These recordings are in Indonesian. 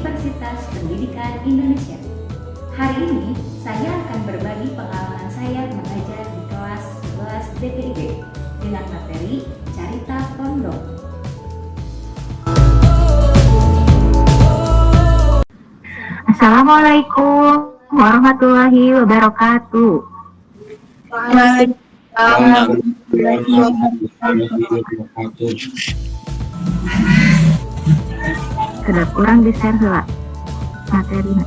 Universitas Pendidikan Indonesia. Hari ini saya akan berbagi pengalaman saya mengajar di kelas 11 DPIB dengan materi Carita Pondok. Assalamualaikum warahmatullahi wabarakatuh. Waalaikumsalam warahmatullahi wabarakatuh. Sudah kurang di-share heula materina.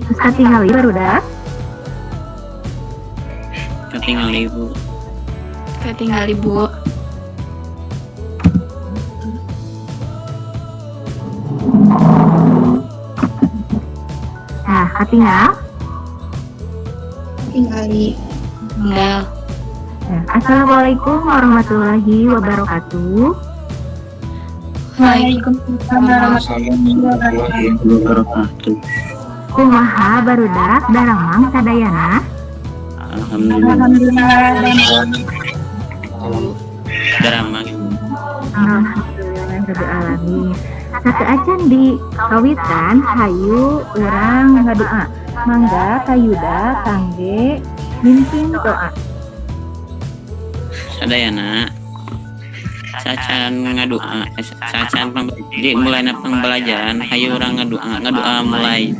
Terus tinggal barudak. Ketinggal ibu. Ketinggal ibu. Nah, katinggal. Tinggali. Tinggal. Nah, Assalamualaikum warahmatullahi wabarakatuh. Waalaikumsalam Warahmatullahi wabarakatuh. Kumaha barudak daramang sadayana. Alhamdulillah. Drama. Alhamdulillah alamin. Satu acan di kawitan hayu urang ngadoa. Mangga kayuda kangge mimpin doa. Sadayana. Sacan ngadoa, sacan di mulai pembelajaran hayu urang ngadoa mulai.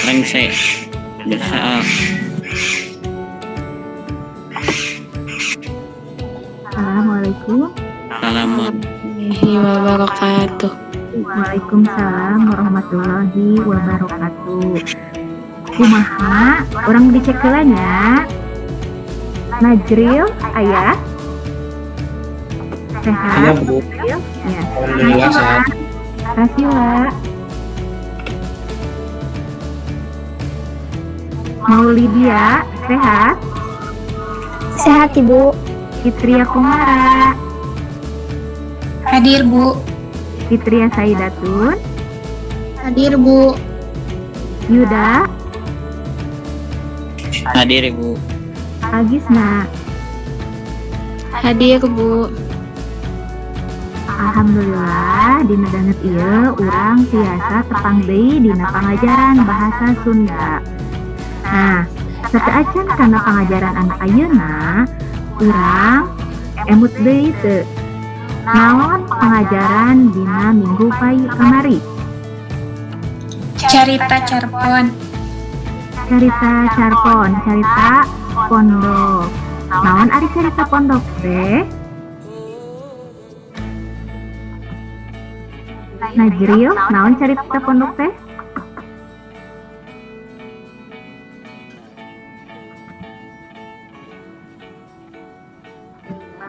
Rengse. Biasa. Assalamualaikum. Assalamualaikum. wabarakatuh. Waalaikumsalam warahmatullahi wabarakatuh. Kumaha orang dicek heulanya. Najril ayah. Sehat. Iya, Bu. Ya. Alhamdulillah sehat. Kasih Wak. Maulidia sehat. Sehat Ibu. Fitria Kumara. Hadir Bu. Fitria Saidatun. Hadir Bu. Yuda. Hadir Ibu. Agisna. Hadir Bu. Alhamdulillah dina danget ieu urang tiasa tepang deui dina pangajaran bahasa Sunda. Nah, sateacan kana pangajaran anak ayeuna urang emut deui teu naon pangajaran dina minggu pai kamari. Carita Carpon. Carita Carpon, carita pondok. Naon ari carita pondok teh? Najril, naon carita pondok teh?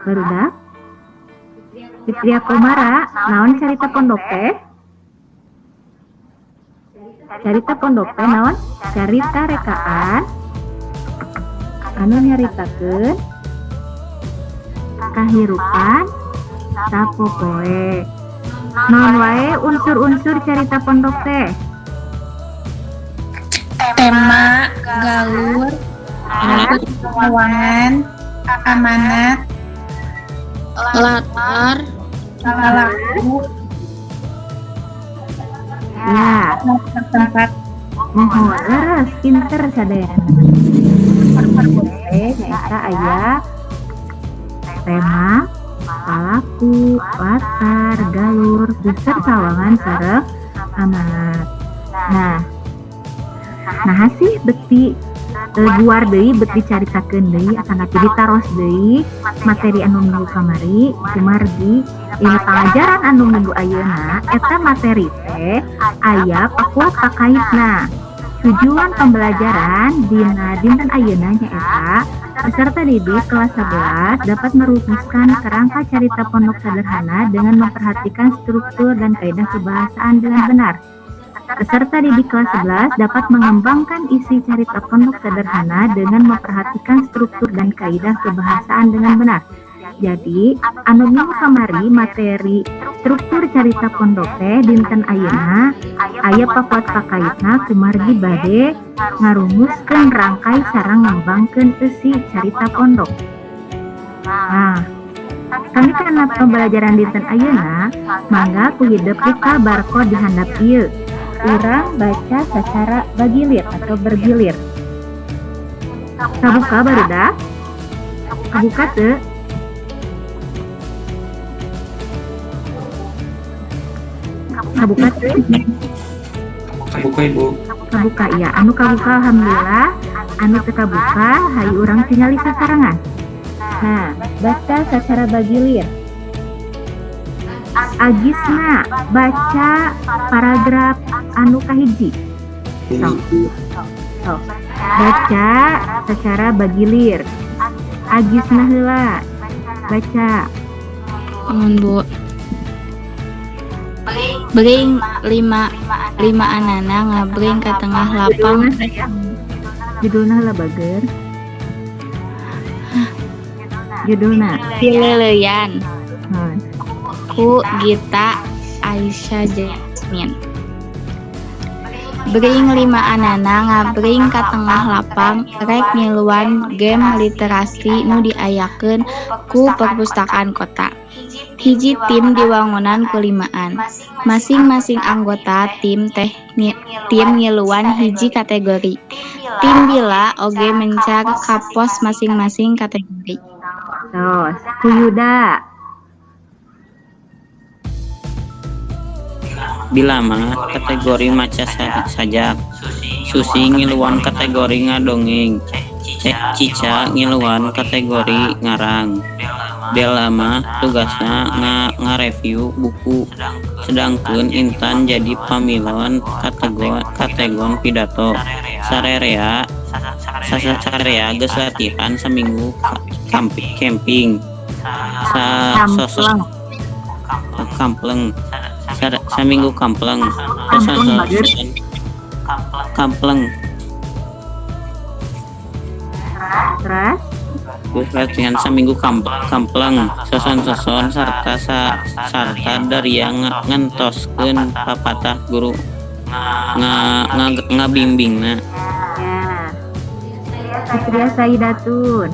Barudak. Fitria Komara, naon carita pondok teh? Carita pondok teh naon? Carita rekaan anu nyaritakeun kahirupan sapopoe. Naon wae unsur-unsur carita pondok teh? Tema, galur, keuangan, amanat, latar, laku, Ya, tempat. mohon leres pinter sadayana. Teh nyaeta aya tema, palaku, latar, galur, geus sawangan sareng amanat. Nah sih beti guar deui bet dicaritakeun deui asana teu ditaros deui materi anu minggu kamari kumargi ilmu pangajaran anu minggu ayeuna eta materi teh aya pakuat pakaitna. Tujuan pembelajaran dina dinten ayeuna nyaeta peserta didik kelas 11 dapat merumuskan kerangka carita pondok sederhana dengan memperhatikan struktur dan kaidah kebahasaan dengan benar. Peserta didik kelas 11 dapat mengembangkan isi carita pondok sederhana dengan memperhatikan struktur dan kaidah kebahasaan dengan benar. Jadi anu minggu kamari materi struktur carita pondok teh dinten ayeuna aya pakuat pakaitna kumargi bade ngarumuskeun rangkai sareng ngembangkeun eusi carita pondok. Nah, kami karena pembelajaran dinten ayeuna mangga ku hidup kita barcode di handap ieu. Urang baca secara bagilir atau bergilir. Kabuka barudak? Kabuka teu? Kabuka teu? Kabuka Ibu. Kabuka ya. Anu kabuka alhamdulillah. Anu teu kabuka hayu urang tingali sasarangan. Nah, baca secara bagilir. Agisna baca paragraf anu kahiji. Baca secara bagilir. Agisna heula baca. Bu. Bring lima anana ngabring ke tengah lapang. Judulna heula bager. Judulna Pileleyan Nah, ku Gita Aisyah Jasmine. Bring lima anana ngabring ka tengah lapang rek nyiluan game literasi nu diayakeun ku perpustakaan kota. Hiji tim diwangunan kulimaan. Masing-masing anggota tim tim nyiluan hiji kategori. Tim bila oge mencar ka pos masing-masing kategori. terus Kuyuda Bila mah kategori maca sajak. Susi ngiluan kategori ngadongeng. Cica ngiluan kategori ngarang. Bella mah tugasna ngareview buku. Sedangkeun Intan jadi pamilon kategon pidato. Sarerea geus latihan seminggu camping. Kampleng. Seminggu kampleng. Kampleng. terus Gus latihan seminggu kampleng. Soson sarta dari yang ngentoskeun papatah guru ngabimbingna. ya Fitria Saidatun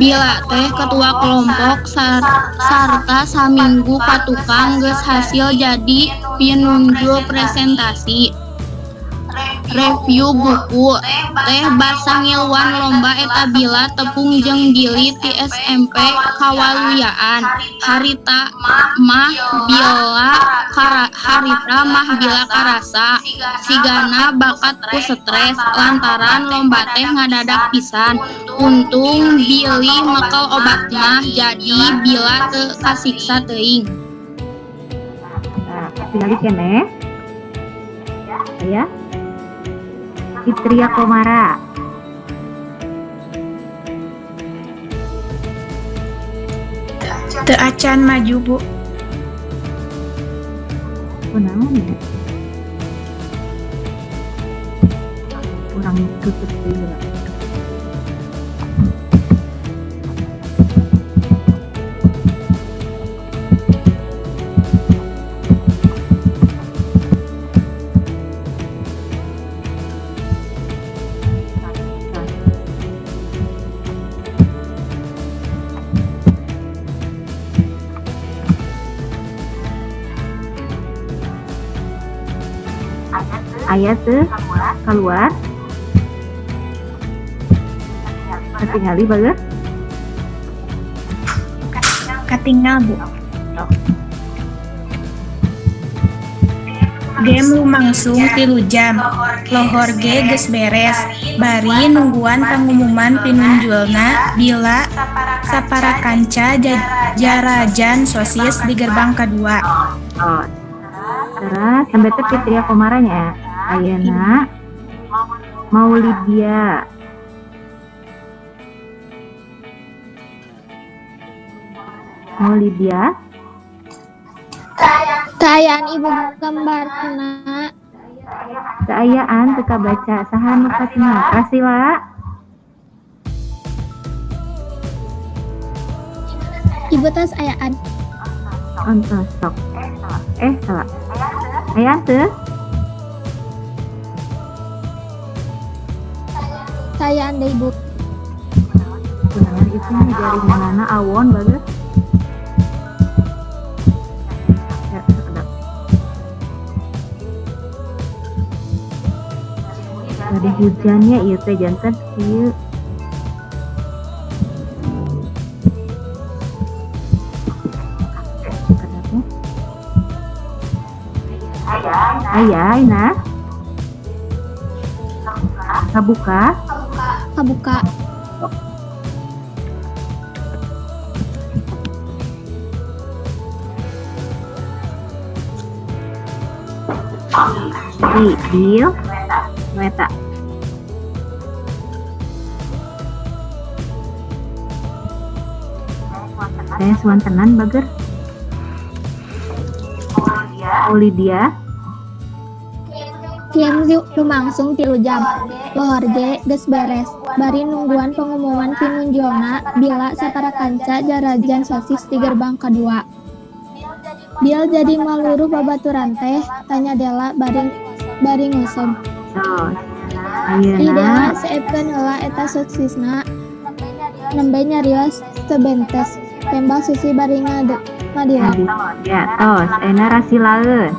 Bila teh ketua kelompok sarta saminggu patukang geus hasil jadi pinunjul presentasi. Review buku teh basa ngiluan lomba eta bila tepung jeung gili ti SMP Kawaluyaan. Harita mah bila karasa sigana bakat ku stres lantaran lomba teh ngadadak pisan. Untung Billy mekel obat mah jadi bila teu kasiksa teuing. nah, tinggal kene ya Fitria Komara Teu acan maju Bu. kunaon ya kurang tutup dulu lah. Ayat teh keluar ketinggali bagus Katinggal Bu. Game lumangsung 3 jam. Lohor ge geus beres. Bari nungguan pengumuman pinunjulna bila sapara kanca jarajan sosis di gerbang kedua. oh terus sampai teh Fitria Komaranya ayeuna mau Lydia Tayaan ibu gambarna. keayaan teka baca saha nu katingal Kasila betas ayaan. Ontos sok. Salah. Aya teu? Sayaan deh ibu. Benar itu dari mana awon bagus. Ya, sekedap. Tadi hujannya ieu teh janten kieu. Sekedapnya. Aya, Ina. Kabuka. Kabuka. Deal. Meta. Saya swantenan bager. Lydia. Kiam lumangsung 3 jam. Lohor ge geus beres. Bari nungguan pengumuman pinunjulna bila satara kanca jarajan sosis di gerbang kedua. Bial jadi maluru babaturan teh, tanya Dela bari ngosem. Ih Dela seepkeun heula eta sosisna. Nembe nyarios teu bentes. Tembak susi bari ngadila. Ya, tos, ena rasilaeun.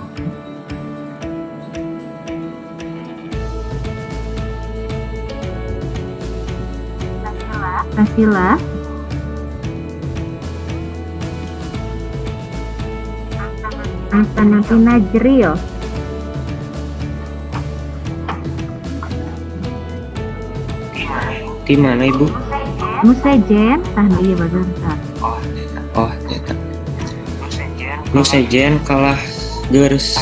Rasila. Astana Najril. Di mana ibu? Musejen, tah ieu bagus tah. Oh, eta. Nu sejen kalah geus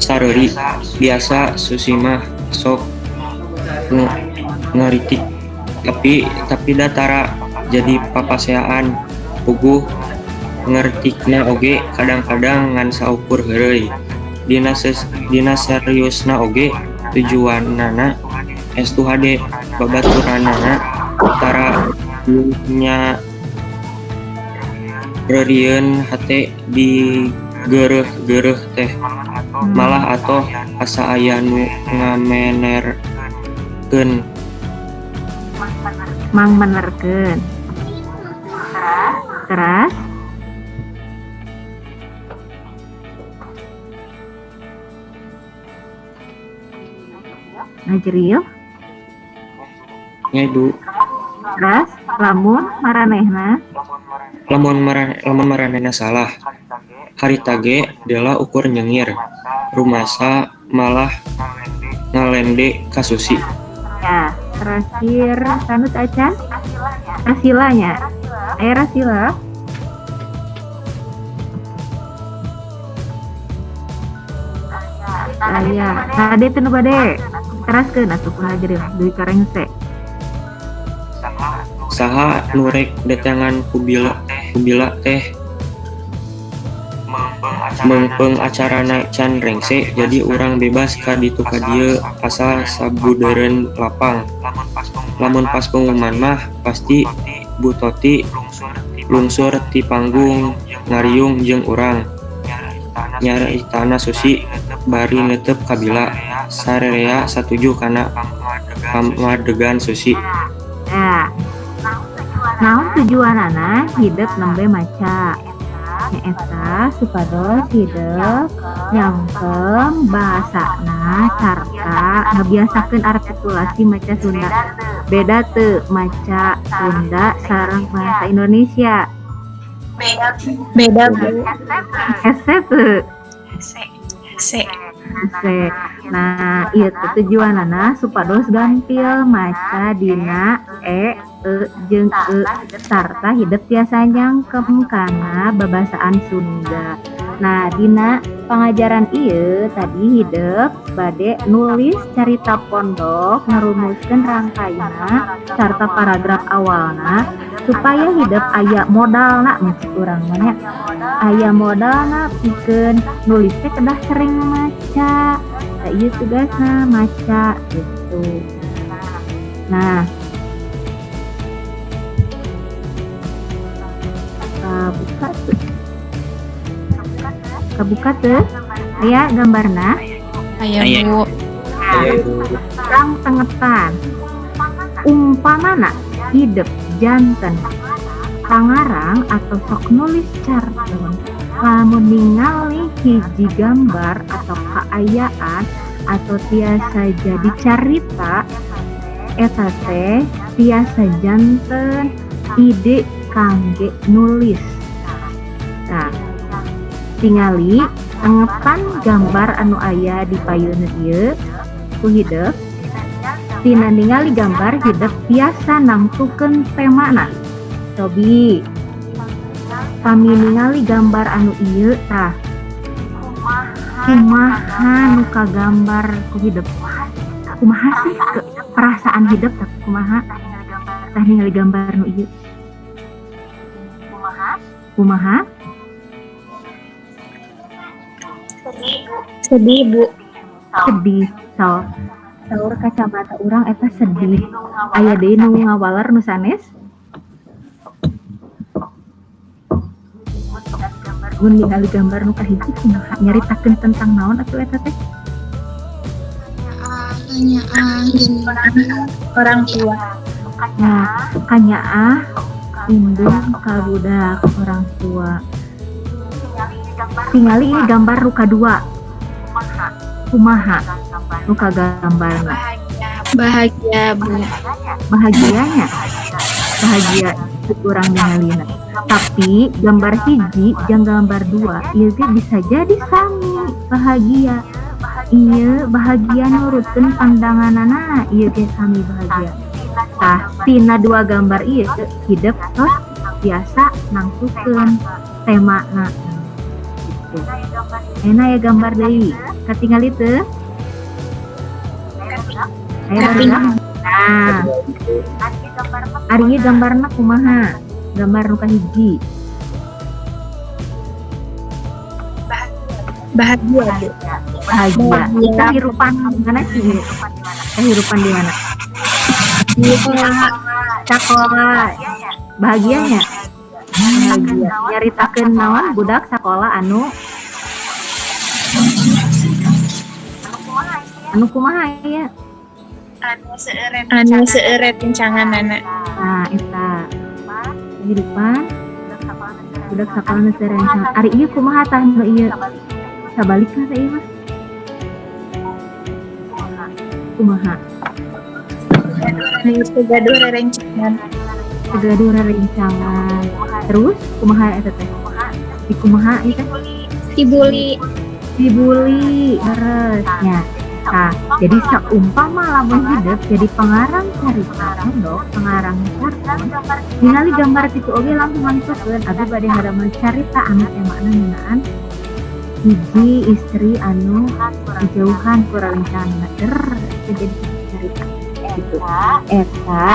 sareri biasa Susima sok ngaritik tapi datara jadi papaseaan puguh ngertikna oge kadang-kadang ngan saukur heureuy dina seriusna oge tujuannana estu hade babaturanana tara nya reurieun hate di gereuh teh malah atoh asa aya nu ngamenerkeun Mang menerkeun. Teras. Najril. nya ibu Teras, lamun maranehna. lamun maranehna salah harita ge Dela ukur nyengir rumasa malah ngalende ka Susi. Ya, terakhir kanut acan. Rasilanya. Rasila. Aya, tadi teu nu bade. Teraskeun atuh pun Najril deui karengse. Saha nurek datangan kubila teh mengpeng acarana can rengse jadi urang bebas ka ditu ka dieu asal sabudeureun lapang. Lamun pas pengumuman mah pasti Bu Toti lungsur ti panggung ngariung jeung urang nyaritaana Susi bari neuteup kabila sarerea satuju kana pamadegan Susi. Ya. Naon tujuanana hidup nembe maca. Nyaeta supados hidup nyangkem bahasana sarta ngebiasakeun artikulasi maca Sunda. Beda teu maca Sunda sareng bahasa Indonesia. Beda Bu. Ese teu. Se. Nah, ieu teh tujuanana supados gampil maca dina jeung sarta hidup tiasa nyangkem kana babasaan Sunda. Nah, dina pangajaran ieu tadi hidup bade nulis carita pondok ngarumuskeun rangkaina sarta paragraf awalna supaya hidup aya modalna macik urang mah nya. Aya modalna pikeun nulis teh kedah sering maca. Da ieu tugasna maca gitu. Nah, buka kebuka teu aya gambarna. Aya Aya. Bu. Urang tengetan umpamana hidup janten pangarang atau sok nulis cartun lamun ningali hiji gambar atau kaayaan atau tiasa jadi carita eta teh tiasa janten ide kangge nulis. Nah, tingali tengetan gambar anu aya di payeuneut ieu ku hideuk. Tina ningali gambar hideuk tiasa nangtukeun temana. Cobi kami ningali gambar anu ieu tah kumaha nu kagambar ku hideuk. Kumaha sih perasaan hideuk tah kumaha tah ningali gambar nu ieu. Kumaha? Sedih Bu. Sedih. Saur kacamata urang eta sedih. Aya deui nu ngawaler nu sanes. Mun ningali gambar nu kahiji kumaha nyaritakeun tentang naon atuh eta teh? Orang tua. Nah, kanyaah indung ka budak orang tua. Tingali ini gambar nu kadua. Kumaha nu kagambarna? Bahagia Bu. Bahagianya itu kurang ningalina. Tapi gambar hiji jeung gambar dua ieu ge bisa jadi sami bahagia. Ieu bahagia nurutkeun pandanganana, ieu ge sami bahagia. Tah tina dua gambar ieu hideuk tos biasa nangtukeun temana. Gitu. Enak ya gambar deui. Katingali teu? Aya barudak? Nah, ari ieu gambarna kumaha? Gambar nu kahiji. Bahagia Bu. Bahagia. Kehidupan di mana sih? Kehidupan di mana? Sekolah. Bahagianya? Bahagia. Nyaritakeun naon budak sekolah anu kumaha ya? Anu seueureut rencanganana. Nah, eta kehidupan budak sekolah nu serencana. Ari ieu kumaha tah nu ieu? Sabalikna teh ieu mah. Kumaha? Anu gaduh rerencangan. Gaduh rerencangan. Terus kumaha eta teh? Di kumaha ieu teh? Dibully beresnya. Nah, jadi seumpama lamun hidup jadi pengarang carita dong, pengarang carita. Ningali gambar kitu oge langsung mantupkeun abi bade hadaman carita anu temana ngeunaan hiji istri anu dijauhan ku rencana jadi carita gitu. Eta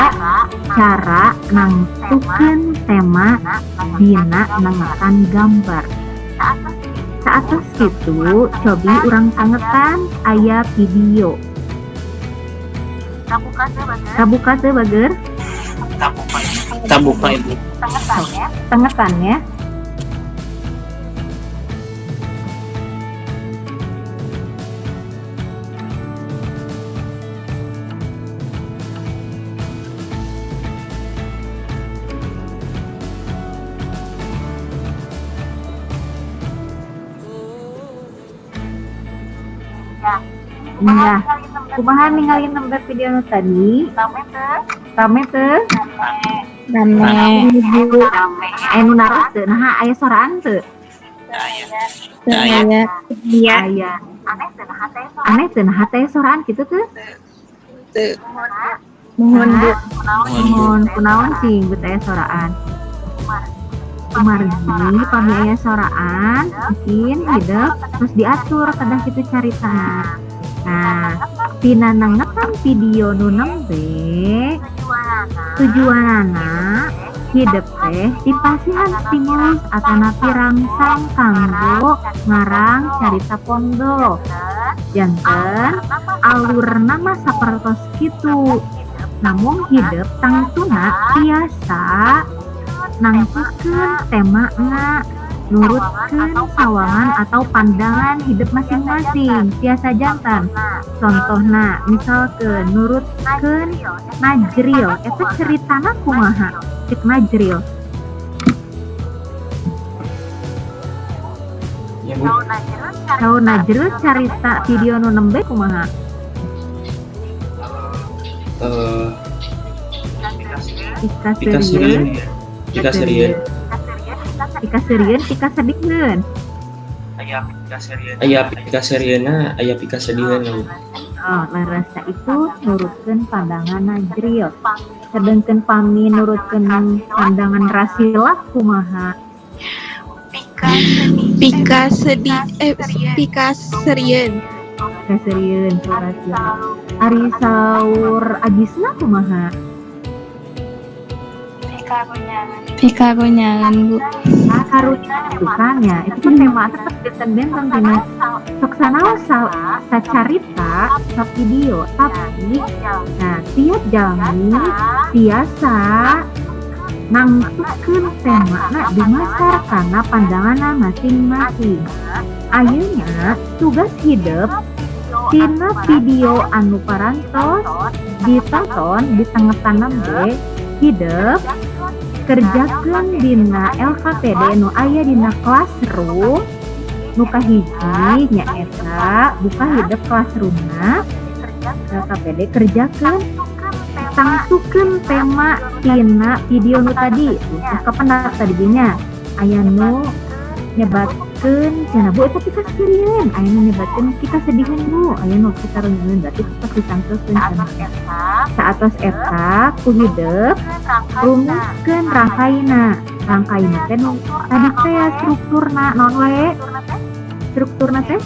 cara nangtukeun tema dina nengetan gambar. Saatos kitu cobi urang tangetan aya video. Kabuka teu bager? Tabuka Ibu. Tengetan ya. Nah, kumaha ningali nembe video nu tadi? Rame teu? Nu naros teu? Nah, aya soraan teu? Iya. Aya. Aneh teu nah teh soraan kitu teu? Mohon Bu. Mohon kunaon sih bet aya soraan? Kumargi pami aya soraan mungkin hidup terus diatur kedah kitu carita. Nah, tina nengetan video nu nembe tujuanana hidup teh dipasihan stimulus atanapi rangsang kanggo ngarang carita pondok. Janten alurna mah sapertos kitu. Namun hidup tangtuna biasa nangtukeun temana nurutkeun sawangan atau pandangan hidup masing-masing tiasa jantan. Contohna misalkeun nurutkeun Najril eta ceritana kumaha cek Najril. Ya Bu. Saur Najril carita video nu nembe kumaha? Tika Pika serieun, Serien. Pika Serien. tika serieun, tika sedihkeun. Aya Pika Seriena, aya Pika Sedieun. Oh, larasa itu nurutkeun pandangan Najril. Sedengkeun pami nurutkeun pandangan Rasila kumaha? Pika serieun. Kaseureun tu Rasila. Ari saur Ajisna kumaha? Pika gonyangan Bu. Karunya bukan ya, itu kan tema tetap benteng tina sok sanaos sacarita sa video, tapi nah tiap jalmi tiasa nangtukeun temana dimasar karena pandanganna masing-masing. Ayeuna tugas hidup tina video anu parantos ditonton di tengah-tengah ge hidup kerjakeun dina LKPD nu aya dina classroom nu kahiji nyaeta buka hidup classroomna LKPD kerjakeun tangtukeun tema tina video nu tadi kapan tadi nya aya nu nyebatkeun cenah Bu eta pika serieun aya nu nyebatkeun kita sediheun Bu aya nu kita rengeun berarti kita disangkeun cenah saatos eta ku hidup rumuskeun rangkaina teh nu tadi teh strukturna naon wae strukturna teh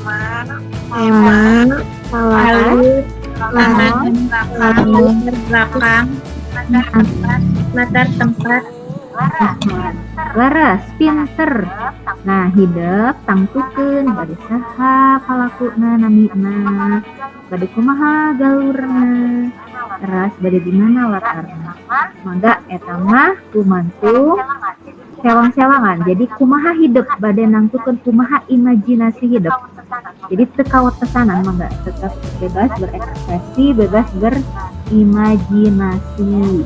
Tema, latar belakang, latar tempat. laras pinter. Nah hidup tangtukeun bade saha palakuna namina bade kumaha galurna teras bade di mana latarna mangga eta mah kumantung sewang-sewangan. Jadi kumaha hidup bade nangtukeun kumaha imajinasi hidup. Jadi teu kawatesanan mangga tetap bebas berekspresi, bebas berimajinasi.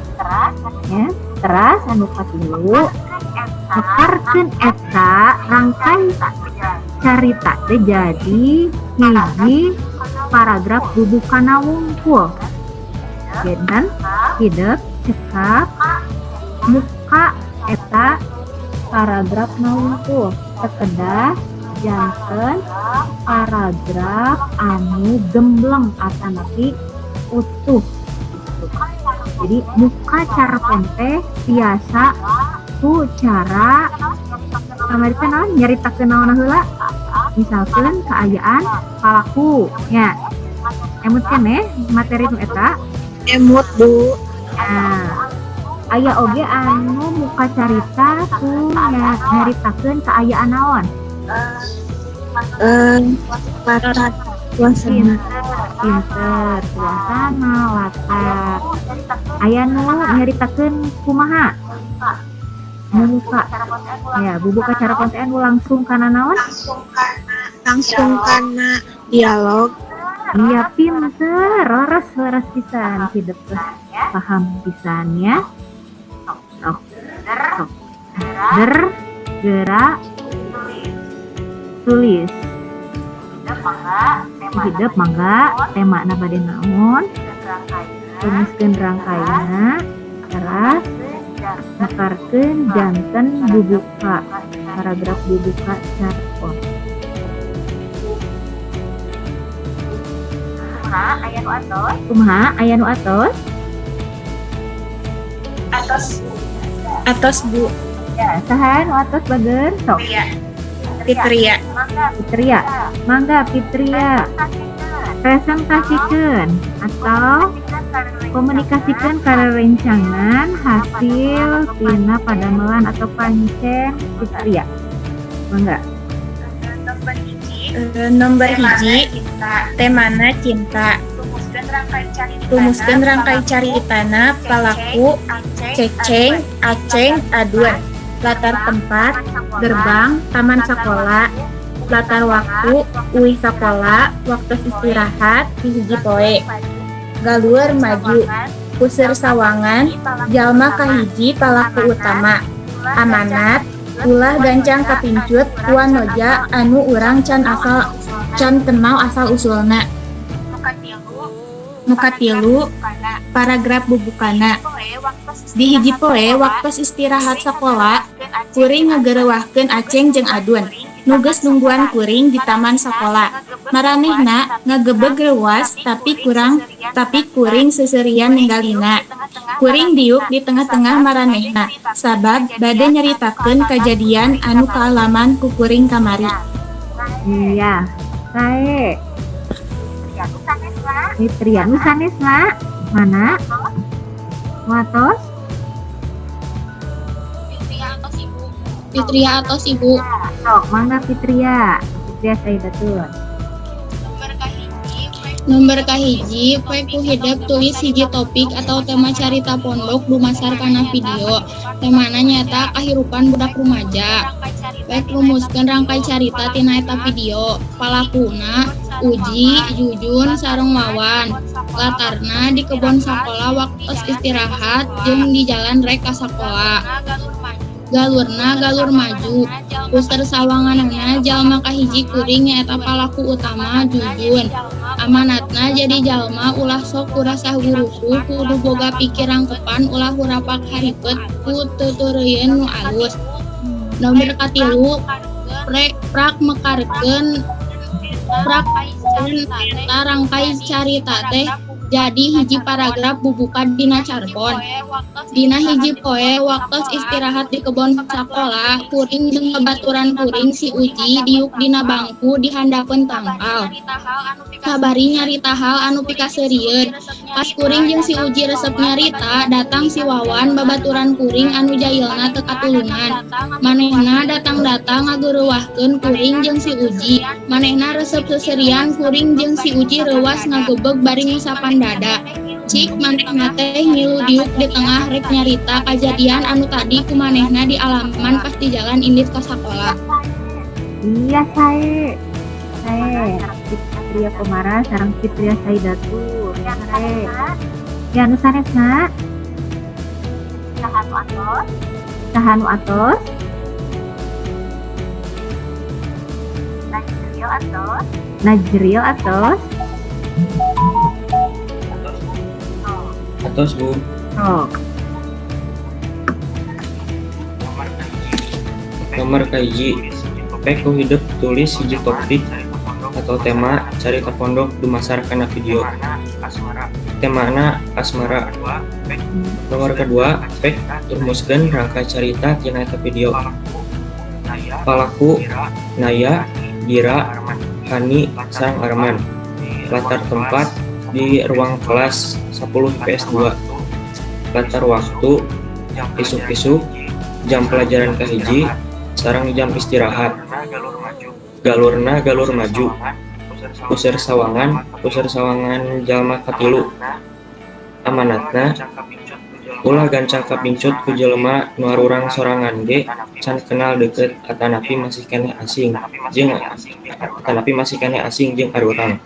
Ya, teras anu katilu mekarkeun eta rangkai carita teh jadi hiji paragraf bubukana wungkul. Dan hidup cekap muka eta paragraf wungkul sekedah janten paragraf anu gembleng atanapi utuh. Jadi muka cara teh biasa ku cara kamari teh naon nyaritakeun naon heula misalkeun keayaan palaku nya emut keneh materi nu eta Emut Bu. nah aya oge anu muka carita ku nyaritakeun keayaan naon Latar suasana. pinter suasana latar aya nu nyaritakeun kumaha muka ya bubuka cara konten anu langsung kana naon Langsung karena dialog. iya pinter leres pisan hidup teh paham pisan ya sok gerak tulis hidup mangga tema na bade naon rumuskeun rangkaina teras mekarkeun janten bubuka paragraf bubuka carpon kumaha aya nu atos Atos Bu. ya saha nu atos bager sok Fitria. mangga Fitria presentasikeun atau komunikasikan karena rencangan hasil tina padamelan atau pancen Fitria mangga Nomor hiji, temana cinta. Rumuskeun rangkai caritana palaku Ceceng, Aceng, Aduan. latar tempat, gerbang, taman sekolah, latar waktu, uwi sekolah, waktu istirahat, hiji poe. Galur maju, puseur sawangan, jalma kahiji palaku utama. Amanat, ulah gancang kapincut, wanoja anu urang can kenal asal usulna. Nuka tilu, paragraf bubukana. Di hiji poe waktu istirahat sekolah, kuring ngagerewahkeun Aceng jeung Adun. Nugas nungguan kuring di taman sekolah. Maranehna ngagebeg reuas tapi kuring seserian ninggalina. Kuring diuk di tengah-tengah maranehna sabab bade nyaritakeun kajadian anu kaalaman ku kuring kamari. Iya, sae. Fitria nu sanesna. Mana? Watos? Fitria atau Ibu. Sok, mangga Fitria. Fitria Saidatun. Nomor kahiji, poe ku hidup tulis hiji topik atau tema carita pondok dumasar kana video. Temana nyata kahirupan budak rumaja. Poe rumuskeun rangkai carita tina eta video. Palakuna Uji, Jujun, sareng Wawan. Latarna di kebon sakola waktos istirahat jeung di jalan rek ka sakola. Galurna galur maju. Puseur sawanganna jalma kahiji kuring nyaeta palaku utama Jujun. Amanatna jadi jalma ulah sok kurasah guruku kudu boga pikir rangkepan ulah hurapak haripet ku tutureuyeun nu alus. Nomor katilu prak mekarkeun rangkai carita teh jadi hiji paragraf bubuka dina carpon. Dina hiji poe waktos istirahat di kebon sakola, kuring jeung babaturan kuring si Uji diuk dina bangku dihandapeun tangkal. Sabari nyarita hal anu pikaseurieun. Pas kuring jeung si Uji resep nyarita, datang si Wawan babaturan kuring anu jailna teu katulungan. Manehna datang-datang ngageureumahkeun kuring jeung si Uji. Manehna resep seserian kuring jeung si Uji reuas ngagebeg bari ngusapan dada. Cik manehna teh ngilu diuk di tengah rek nyarita kajadian anu tadi ku manehna di alaman pas di jalan indit ka sakola. Iya, sae. Fitria Komara sareng Fitria Saidatun. Sae. Ya nu sanesna. Sahanu atos. Najril atos. Atos Bu. Sok. Nomor kahiji, poe ku hidup tulis hiji topik atau tema carita pondok dumasar kana video. Temana asmara. Nomor kedua, poe rumuskeun rangkai carita tina eta video. Palaku Naya, Dira, Hani, sareng Arman. Latar tempat di ruang kelas 10 IPS 2. Latar waktu isuk-isuk, jam pelajaran kahiji sareng jam istirahat. Galurna galur maju. Puseur sawangan jalma katilu. Amanatna ulah gancang kapincut ku jelema nu arurang sorangan ge can kenal deukeut atanapi masih keneh asing jeung arurang.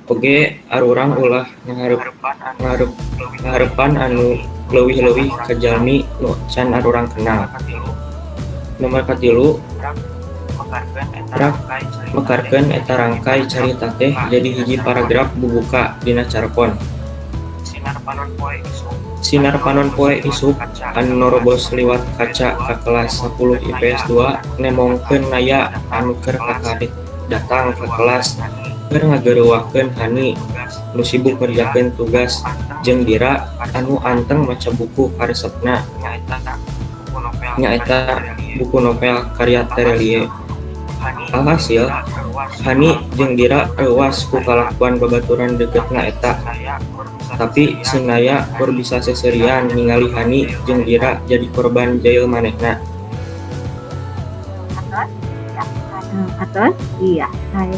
Oge arurang ulah ngaharepan anu leuwih-leuwih ka jalmi nu can arurang kenal. Nomor katilu mekarkeun eta rangkai carita teh jadi hiji paragraf bubuka dina carpon. Sinar panon poe isuk anu norobos liwat kaca ka kelas 10 IPS 2 nemongkeun Naya anu keur kakarik datang ke kelas keur ngageureumahkeun Hani nu sibuk ngerjakeun tugas jeung Dira anu anteng maca buku karesepna nyaeta buku novel karya Terelie. Alhasil Hani jeung Dira reuas ku kalakuan babaturan deketna eta. Tapi si Naya bisa seserian ningali Hani jeung Dira jadi korban jail manehna. Atos? Iya, saya.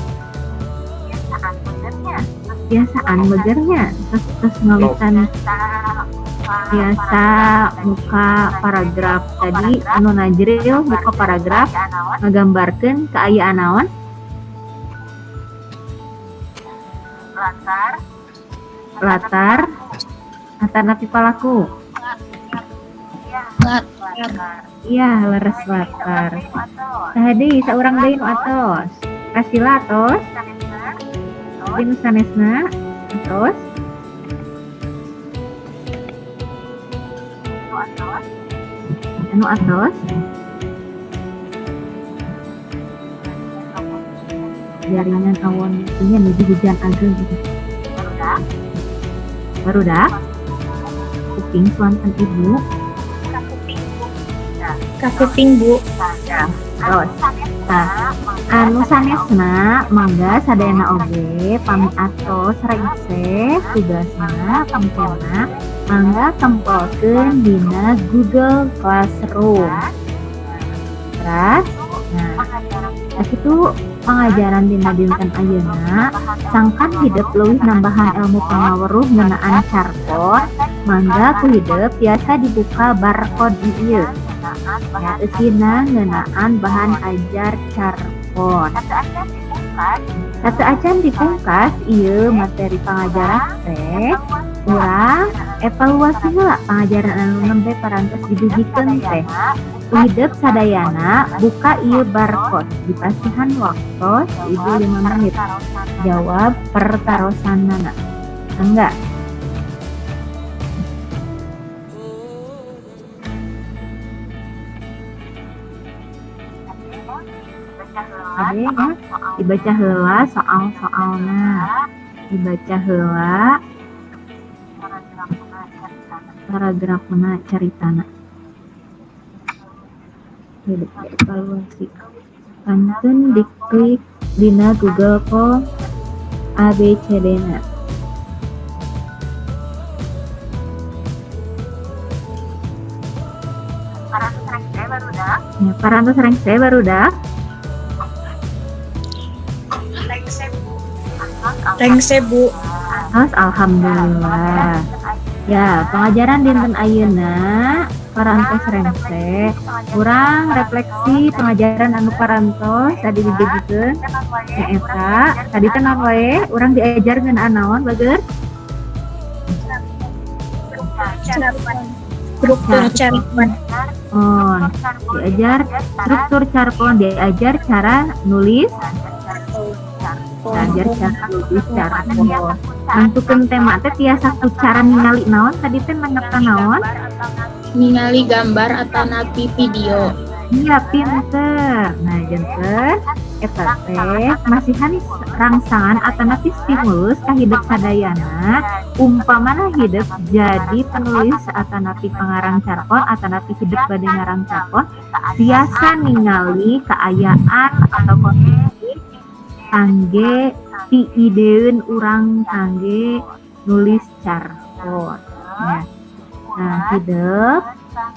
Biasaan begernya. Terus ngawitan biasa muka paragraf tadi anu najril muka paragraf ngagambarkeun keayaan naon latar napi palaku iya leres latar tadi saurang deui nu atos kasila atos nu sanesna atos anu atos jaringan awan ini menuju hujan ageng barudak kuping suanten ibu Kakuping Bu. terus nah anu sanesna mangga sadayana oge pami atos rengse tugasna kempelna mangga tempelkeun dina Google Classroom. Terus, nah, itu pengajaran dina dinten ayeuna sangkan hidup leuwih nambahan ilmu pangaweruh ngeunaan carpon mangga ku hidup biasa dibuka barcode ieu. Ya eusina ngeunaan bahan ajar carpon. Satu acan dipungkas ieu materi pengajaran teh urang evaluasi heula pengajaran anu nembe parantos didugikeun teh. Hidup sadayana buka ieu barcode dipasihan waktu 1.5 menit. Jawab pertarosanana. Enggak. Ade ya, dibaca heula soal-soalna. Dibaca heula paragrafna caritana. Evaluasi pantun diklik dina Google Form ABCD-na. Ya, parantos rengse barudak. Rengse Bu. Terus alhamdulillah. Ya, pengajaran dinten ayeuna parantos rengse kurang refleksi pengajaran anu parantos tadi dijadikeun eta tadi teh naon wae urang diajar ngeunaan naon bager Struktur carpon. oh diajar struktur carpon diajar cara nulis diajar cara nulis carpon nentukeun tema teh tiasa ku cara ningali naon tadi teh nangepna naon ningali gambar atau napi video. iya pinter nah jenter eta teh masihan rangsangan atau napi stimulus ka hidup sadayana umpamana hidup jadi penulis atau napi pengarang carpon atau napi hidup bade ngarang carpon biasa ningali keayaan atau kondisi kangge ti ideun urang kangge nulis carpon ya. Nah, hidup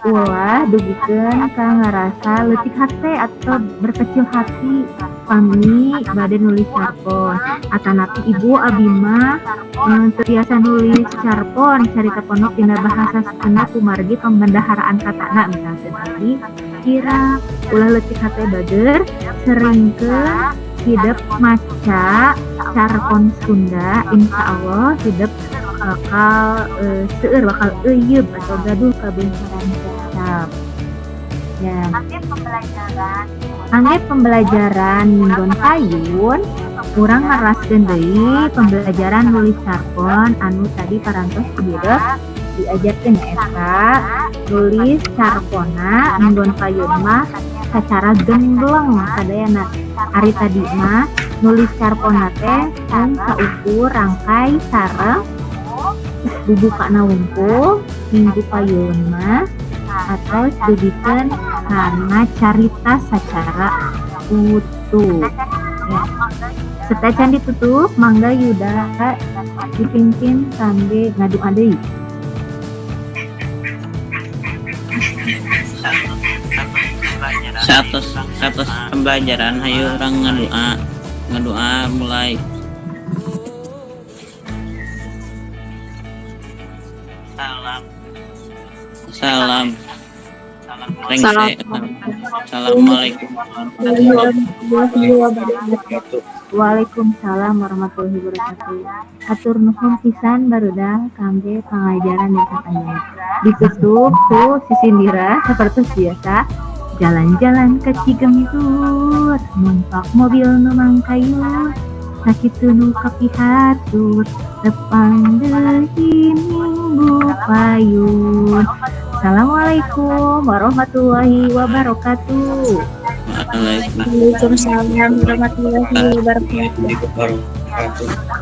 ulah dugikeun ka ngarasa leutik hate atau berkecil hati pami bade nulis carpon atanapi ibu abima terbiasa nulis carpon carita pondok dina bahasa Sunda kumargi pembendaharaan katana misalkan tadi kira ulah leutik hate bager seringkeun hidup maca carpon Sunda insya Allah hidup bakal seueur bakal euyeup atau gaduh kabencaran cacap ya angge pembelajaran minggon payun kurang ngaraskeun deui pembelajaran nulis carpon anu tadi parantos hidup diajarkeun eta nulis carponna minggon payun mah sacara gembleng sadayana ari tadi mah nulis carponna teh kan saukur rangkai sareng bubukana wungkul minggu payun mah atau dudikeun karena carita secara utuh ya. Setacan ditutup mangga yuda dipimpin kangge ngadu deui. Satus pembelajaran hayu orang ngedoa mulai salam Salam. Rengse. Assalamualaikum warahmatullahi wabarakatuh. Waalaikumsalam warahmatullahi wabarakatuh. Atur nuhun pisan barudak kangge pengajaran yang katanya. Ditutup ku Sisindira seperti biasa. Jalan-jalan ke Cigentur, numpak mobil nu mangkayun, sakitu nu kapihatur, tepang deui minggu payun. Assalamualaikum warahmatullahi wabarakatuh. Waalaikumsalam. Waalaikumsalam warahmatullahi wabarakatuh. Wabarakatuh.